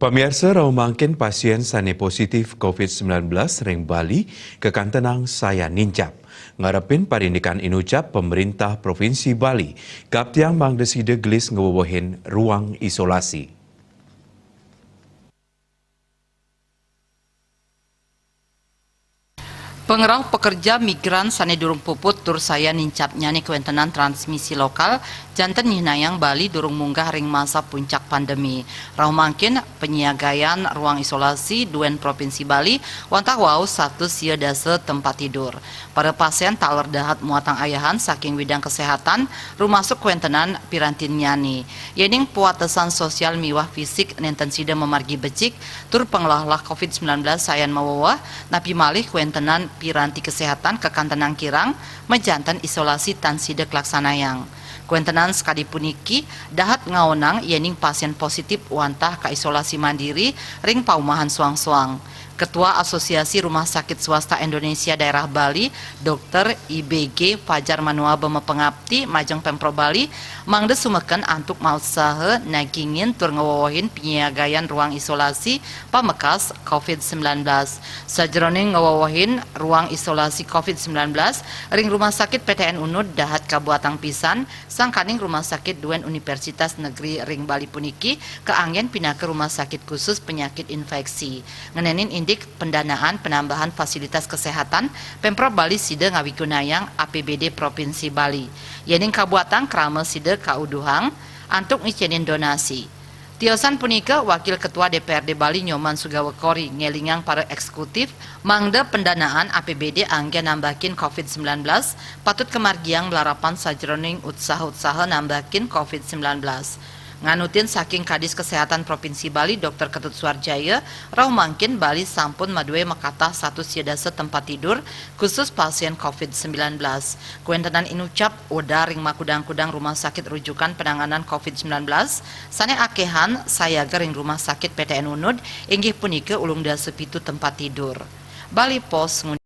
Pemirsa mangkin pasien sane positif COVID-19 ring Bali kekantenang saya nincap. Ngarepin parindikan inucap pemerintah Provinsi Bali, kaptiang mang deside gelis ngewowohin ruang isolasi. Pengerau pekerja migran sane durung puput tur saya nincap nyani kewentenan transmisi lokal janten nyihnayang Bali durung munggah ring masa puncak pandemi. Rau mangkin penyiagaian ruang isolasi duen Provinsi Bali wantah wau satu sia dase tempat tidur. Para pasien tak lerdahat muatang ayahan saking widang kesehatan rumasuk kewentenan pirantin nyani. Yening puatesan sosial miwah fisik nenten sida memargi becik tur pengelahlah COVID-19 sayan mawawah napi malih kewentenan piranti kesehatan kekantenang kirang mejantan isolasi tan sidek laksanayang. Kuentenan sekali puniki dahat ngaonang yening pasien positif wantah ka isolasi mandiri ring paumahan suang-suang. Ketua Asosiasi Rumah Sakit Swasta Indonesia Daerah Bali, Dr. IBG Fajar Manual Bemepengabti Majeng Pemprov Bali, mangde sumeken antuk mausaha nagingin tur ngewowohin penyiagayan ruang isolasi pamekas COVID-19. Sajroning ngewowohin ruang isolasi COVID-19, ring Rumah Sakit PTN Unud dahat kabuatang pisan, sangkaning Rumah Sakit Duen Universitas Negeri ring Bali puniki keanggen pindah ke Rumah Sakit Khusus Penyakit Infeksi. Ngenenin pendanaan penambahan fasilitas kesehatan Pemprov Bali sida ngawigunayang APBD Provinsi Bali. Yening kabuatan krama sida kauduhang antuk ngicenin donasi. Tiosan punika Wakil Ketua DPRD Bali Nyoman Sugawekori ngelingang para eksekutif mangda pendanaan APBD anggen nambakin COVID-19 patut kemargiang melarapan sajroning usaha-usaha nambakin COVID-19. Nganutin saking Kadis Kesehatan Provinsi Bali Dr. Ketut Suarjaya, rau mangkin Bali sampun madue makatah satu siadase tempat tidur khusus pasien COVID-19. Kuentenan inucap udah ring makudang-kudang rumah sakit rujukan penanganan COVID-19, sane akehan saya ring rumah sakit PTN Unud, inggih punika ulung dase pitu tempat tidur. Bali Pos